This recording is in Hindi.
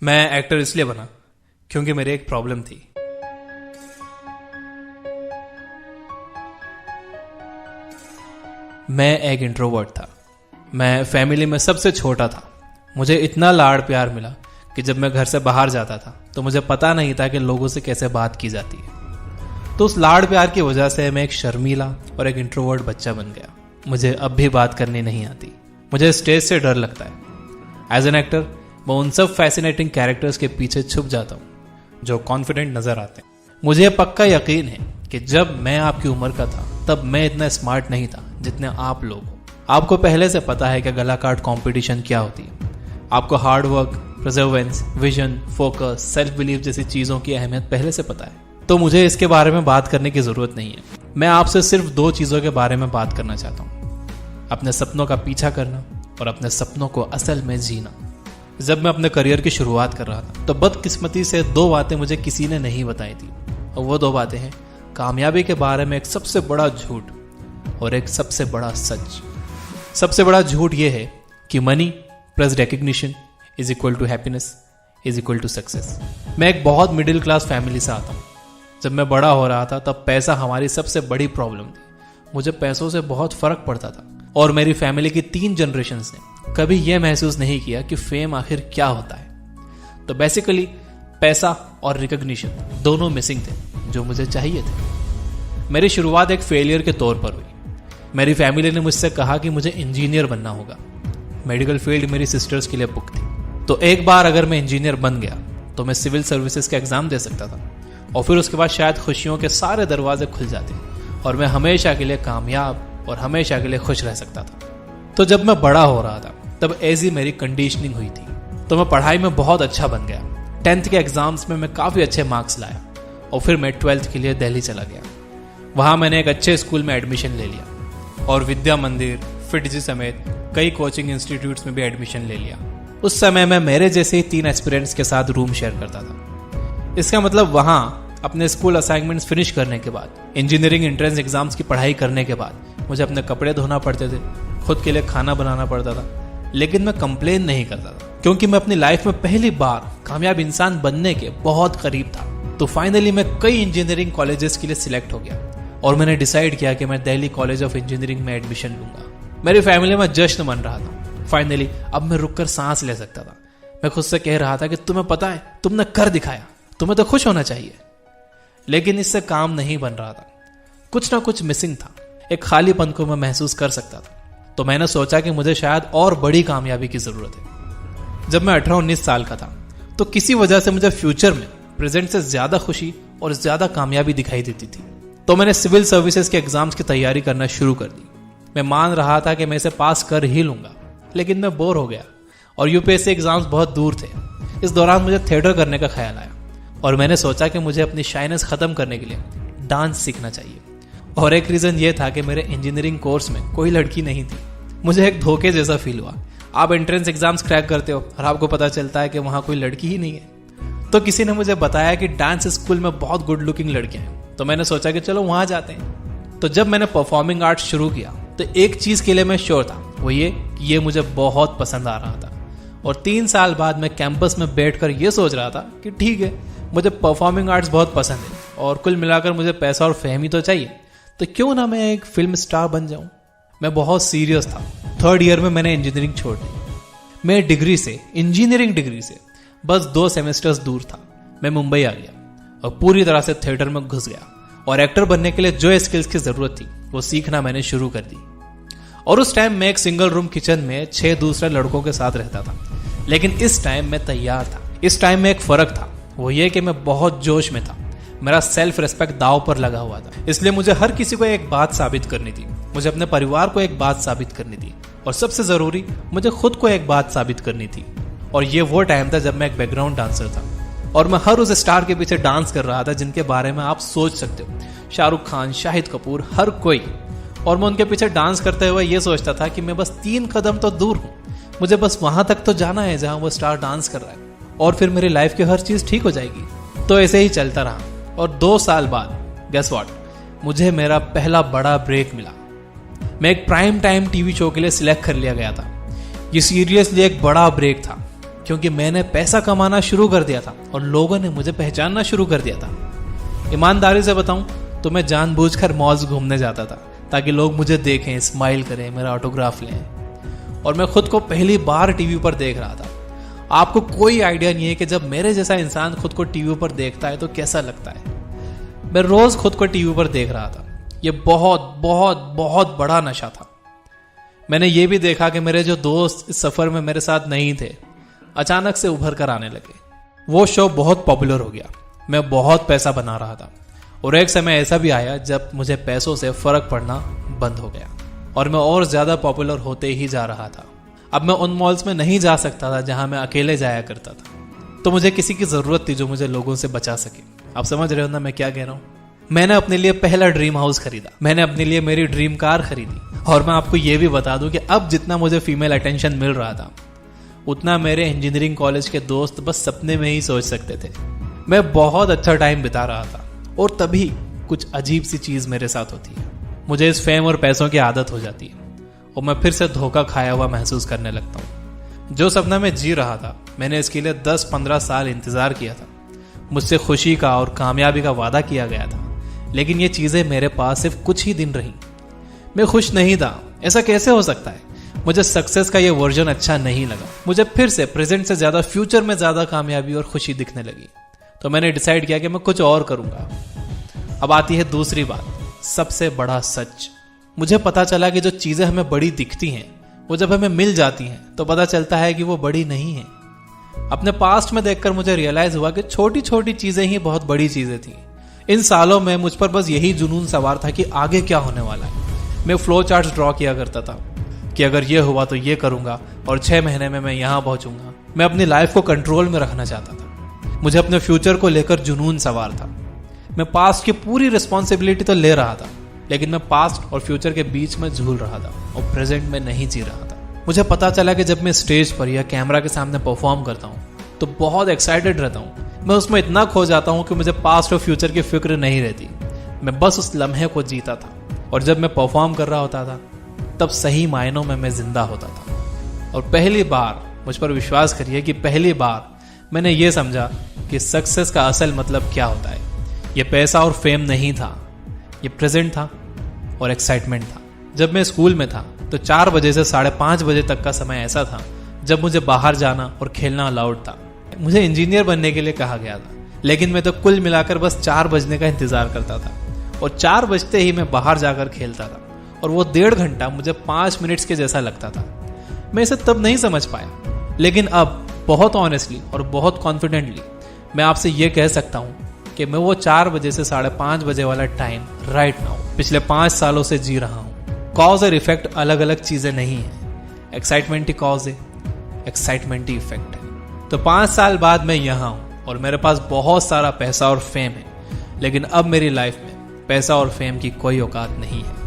मैं एक्टर इसलिए बना क्योंकि मेरी एक प्रॉब्लम थी। मैं एक इंट्रोवर्ट था। मैं फैमिली में सबसे छोटा था। मुझे इतना लाड़ प्यार मिला कि जब मैं घर से बाहर जाता था तो मुझे पता नहीं था कि लोगों से कैसे बात की जाती है। तो उस लाड़ प्यार की वजह से मैं एक शर्मीला और एक इंट्रोवर्ट बच्चा बन गया। मुझे अब भी बात करनी नहीं आती। मुझे स्टेज से डर लगता है। एज एन एक्टर मैं उन सब फैसिनेटिंग कैरेक्टर्स के पीछे छुप जाता हूँ जो कॉन्फिडेंट नजर आते हैं। मुझे पक्का यकीन है कि जब मैं आपकी उम्र का था तब मैं इतना स्मार्ट नहीं था जितने आप लोग हो। आपको पहले से पता है कि गला काट कॉम्पिटिशन क्या होती है। आपको hard work, Perseverance, vision, focus, self belief जैसी चीजों की अहमियत पहले से पता है। तो मुझे इसके बारे में बात करने की जरूरत नहीं है। मैं आपसे सिर्फ दो चीजों के बारे में बात करना चाहता हूँ, अपने सपनों का पीछा करना और अपने सपनों को असल में जीना। जब मैं अपने करियर की शुरुआत कर रहा था तो बदकिस्मती से दो बातें मुझे किसी ने नहीं बताई थी, और वो दो बातें हैं कामयाबी के बारे में एक सबसे बड़ा झूठ और एक सबसे बड़ा सच। सबसे बड़ा झूठ ये है कि money plus recognition is equal to happiness is equal to success. मैं एक बहुत मिडिल क्लास फैमिली से आता हूँ। जब मैं बड़ा हो रहा था तब पैसा हमारी सबसे बड़ी प्रॉब्लम थी। मुझे पैसों से बहुत फर्क पड़ता था और मेरी फैमिली की 3 जनरेशंस ने कभी यह महसूस नहीं किया कि फेम आखिर क्या होता है। तो बेसिकली पैसा और रिकग्निशन दोनों मिसिंग थे जो मुझे चाहिए थे। मेरी शुरुआत एक फेलियर के तौर पर हुई। मेरी फैमिली ने मुझसे कहा कि मुझे इंजीनियर बनना होगा। मेडिकल फील्ड मेरी सिस्टर्स के लिए बुक थी। तो एक बार अगर मैं इंजीनियर बन गया तो मैं सिविल सर्विसेज का एग्जाम दे सकता था और फिर उसके बाद शायद खुशियों के सारे दरवाजे खुल जाते और मैं हमेशा के लिए कामयाब और हमेशा के लिए खुश रह सकता था। तो जब मैं बड़ा हो रहा था तब ऐसी मेरी कंडीशनिंग हुई थी। तो मैं पढ़ाई में बहुत अच्छा बन गया। 10th के एग्जाम्स में मैं काफ़ी अच्छे मार्क्स लाया और फिर मैं 12th के लिए दिल्ली चला गया। वहाँ मैंने एक अच्छे स्कूल में एडमिशन ले लिया और विद्या मंदिर, फिटजी समेत कई कोचिंग इंस्टीट्यूट्स में भी एडमिशन ले लिया। उस समय मैं मेरे जैसे ही 3 एस्पिरेंट्स के साथ रूम शेयर करता था। इसका मतलब वहाँ अपने स्कूल असाइनमेंट्स फिनिश करने के बाद, इंजीनियरिंग एंट्रेंस एग्जाम्स की पढ़ाई करने के बाद मुझे अपने कपड़े धोना पड़ते थे, खुद के लिए खाना बनाना पड़ता था। लेकिन मैं कंप्लेन नहीं करता था क्योंकि मैं अपनी लाइफ में पहली बार कामयाब इंसान बनने के बहुत करीब था। तो फाइनली मैं कई इंजीनियरिंग कॉलेजेस के लिए सिलेक्ट हो गया और मैंने डिसाइड किया कि मैं दिल्ली कॉलेज ऑफ इंजीनियरिंग में एडमिशन लूंगा। मेरी फैमिली में जश्न मन रहा था। फाइनली अब मैं रुककर सांस ले सकता था। मैं खुद से कह रहा था कि तुम्हें पता है, तुमने कर दिखाया, तुम्हें तो खुश होना चाहिए। लेकिन इससे काम नहीं बन रहा था। कुछ ना कुछ मिसिंग था। एक खालीपन को मैं महसूस कर सकता था। तो मैंने सोचा कि मुझे शायद और बड़ी कामयाबी की जरूरत है। जब मैं 18-19 साल का था तो किसी वजह से मुझे फ्यूचर में प्रेजेंट से ज्यादा खुशी और ज्यादा कामयाबी दिखाई देती थी। तो मैंने सिविल सर्विसेज के एग्जाम्स की तैयारी करना शुरू कर दी। मैं मान रहा था कि मैं इसे पास कर ही लूंगा, लेकिन मैं बोर हो गया और यूपीएससी एग्जाम्स बहुत दूर थे। इस दौरान मुझे थिएटर करने का ख्याल आया और मैंने सोचा कि मुझे अपनी शाइनेस खत्म करने के लिए डांस सीखना चाहिए। और एक रीजन ये था कि मेरे इंजीनियरिंग कोर्स में कोई लड़की नहीं थी। मुझे एक धोखे जैसा फील हुआ। आप एंट्रेंस एग्जाम्स क्रैक करते हो और आपको पता चलता है कि वहां कोई लड़की ही नहीं है। तो किसी ने मुझे बताया कि डांस स्कूल में बहुत गुड लुकिंग लड़कियां हैं। तो मैंने सोचा कि चलो वहां जाते हैं। तो जब मैंने परफॉर्मिंग आर्ट्स शुरू किया तो एक चीज के लिए मैं श्योर था, वो ये कि ये मुझे बहुत पसंद आ रहा था। और 3 साल बाद मैं कैंपस में बैठकर ये सोच रहा था कि ठीक है, मुझे परफॉर्मिंग आर्ट्स बहुत पसंद है और कुल मिलाकर मुझे पैसा और फेम ही तो चाहिए, तो क्यों ना मैं एक फिल्म स्टार बन जाऊं। मैं बहुत सीरियस था। 3rd ईयर में मैंने इंजीनियरिंग छोड़ दी। मैं इंजीनियरिंग डिग्री से बस 2 सेमेस्टर्स दूर था। मैं मुंबई आ गया और पूरी तरह से थिएटर में घुस गया और एक्टर बनने के लिए जो स्किल्स की जरूरत थी वो सीखना मैंने शुरू कर दी। और उस टाइम मैं एक सिंगल रूम किचन में 6 दूसरे लड़कों के साथ रहता था। लेकिन इस टाइम मैं तैयार था। इस टाइम में एक फर्क था, वो ये कि मैं बहुत जोश में था। मेरा सेल्फ रिस्पेक्ट दांव पर लगा हुआ था। इसलिए मुझे हर किसी को एक बात साबित करनी थी। मुझे अपने परिवार को एक बात साबित करनी थी और सबसे जरूरी मुझे खुद को एक बात साबित करनी थी। और ये वो टाइम था जब मैं एक बैकग्राउंड डांसर था और मैं हर उस स्टार के पीछे डांस कर रहा था जिनके बारे में आप सोच सकते हो, शाहरुख खान, शाहिद कपूर, हर कोई। और मैं उनके पीछे डांस करते हुए ये सोचता था कि मैं बस 3 कदम तो दूर हूँ, मुझे बस वहां तक तो जाना है जहां वो स्टार डांस कर रहा है और फिर मेरी लाइफ की हर चीज ठीक हो जाएगी। तो ऐसे ही चलता रहा और 2 साल बाद गेस व्हाट, मुझे मेरा पहला बड़ा ब्रेक मिला। मैं एक प्राइम टाइम टीवी शो के लिए सिलेक्ट कर लिया गया था। ये सीरियसली एक बड़ा ब्रेक था। क्योंकि मैंने पैसा कमाना शुरू कर दिया था और लोगों ने मुझे पहचानना शुरू कर दिया था। ईमानदारी से बताऊं तो मैं जानबूझकर मॉल्स घूमने जाता था ताकि लोग मुझे देखें, स्माइल करें, मेरा ऑटोग्राफ लें। और मैं खुद को पहली बार टीवी पर देख रहा था। आपको कोई आइडिया नहीं है कि जब मेरे जैसा इंसान खुद को टीवी पर देखता है तो कैसा लगता है। मैं रोज खुद को टीवी पर देख रहा था। ये बहुत बहुत बहुत बड़ा नशा था। मैंने ये भी देखा कि मेरे जो दोस्त इस सफर में मेरे साथ नहीं थे अचानक से उभर कर आने लगे। वो शो बहुत पॉपुलर हो गया। मैं बहुत पैसा बना रहा था और एक समय ऐसा भी आया जब मुझे पैसों से फर्क पड़ना बंद हो गया और मैं और ज्यादा पॉपुलर होते ही जा रहा था। अब मैं उन मॉल्स में नहीं जा सकता था जहां मैं अकेले जाया करता था। तो मुझे किसी की जरूरत थी जो मुझे लोगों से बचा सके। आप समझ रहे हो ना मैं क्या कह रहा हूं? मैंने अपने लिए पहला ड्रीम हाउस खरीदा। मैंने अपने लिए मेरी ड्रीम कार खरीदी। और मैं आपको यह भी बता दूं कि अब जितना मुझे फीमेल अटेंशन मिल रहा था उतना मेरे इंजीनियरिंग कॉलेज के दोस्त बस सपने में ही सोच सकते थे। मैं बहुत अच्छा टाइम बिता रहा था और तभी कुछ अजीब सी चीज मेरे साथ होती है। मुझे इस फेम और पैसों की आदत हो जाती है और मैं फिर से धोखा खाया हुआ महसूस करने लगता हूँ। जो सपना मैं जी रहा था मैंने इसके लिए 10-15 साल इंतजार किया था। मुझसे खुशी का और कामयाबी का वादा किया गया था, लेकिन ये चीजें मेरे पास सिर्फ कुछ ही दिन रही। मैं खुश नहीं था। ऐसा कैसे हो सकता है? मुझे सक्सेस का ये वर्जन अच्छा नहीं लगा। मुझे फिर से प्रेजेंट से ज्यादा फ्यूचर में ज्यादा कामयाबी और खुशी दिखने लगी। तो मैंने डिसाइड किया कि मैं कुछ और करूंगा। अब आती है दूसरी बात, सबसे बड़ा सच। मुझे पता चला कि जो चीजें हमें बड़ी दिखती हैं वो जब हमें मिल जाती हैं तो पता चलता है कि वो बड़ी नहीं है। अपने पास्ट में देखकर मुझे रियलाइज हुआ कि छोटी छोटी चीजें ही बहुत बड़ी चीजें थी। इन सालों में मुझ पर बस यही जुनून सवार था कि आगे क्या होने वाला है। मैं फ्लो चार्ट्स ड्रॉ किया करता था कि अगर ये हुआ तो ये करूंगा और 6 महीने में मैं यहां पहुंचूंगा। मैं अपनी लाइफ को कंट्रोल में रखना चाहता था। मुझे अपने फ्यूचर को लेकर जुनून सवार था। मैं पास्ट की पूरी रिस्पॉन्सिबिलिटी तो ले रहा था, लेकिन मैं पास्ट और फ्यूचर के बीच में झूल रहा था और प्रेजेंट में नहीं जी रहा था। मुझे पता चला कि जब मैं स्टेज पर या कैमरा के सामने परफॉर्म करता हूँ तो बहुत एक्साइटेड रहता हूँ। मैं उसमें इतना खो जाता हूँ कि मुझे पास्ट और फ्यूचर की फिक्र नहीं रहती। मैं बस उस लम्हे को जीता था और जब मैं परफॉर्म कर रहा होता था तब सही मायनों में मैं जिंदा होता था। और पहली बार, मुझ पर विश्वास करिए कि पहली बार मैंने ये समझा कि सक्सेस का असल मतलब क्या होता है। ये पैसा और फेम नहीं था, ये प्रेजेंट था और एक्साइटमेंट था। जब मैं स्कूल में था तो 4 बजे से 5:30 बजे तक का समय ऐसा था जब मुझे बाहर जाना और खेलना अलाउड था। मुझे इंजीनियर बनने के लिए कहा गया था, लेकिन मैं तो कुल मिलाकर बस 4 बजने का इंतजार करता था और 4 बजते ही मैं बाहर जाकर खेलता था और वो 1.5 घंटा मुझे 5 मिनट्स के जैसा लगता था। मैं इसे तब नहीं समझ पाया, लेकिन अब बहुत ऑनेस्टली और बहुत कॉन्फिडेंटली मैं आपसे ये कह सकता हूँ कि मैं वो 4 बजे से 5:30 बजे वाला टाइम राइट नाउ पिछले 5 सालों से जी रहा हूँ। कॉज और इफेक्ट अलग अलग चीजें नहीं है। एक्साइटमेंट ही कॉज है, एक्साइटमेंट ही इफेक्ट है। तो 5 साल बाद मैं यहाँ हूँ और मेरे पास बहुत सारा पैसा और फेम है, लेकिन अब मेरी लाइफ में पैसा और फेम की कोई औकात नहीं है।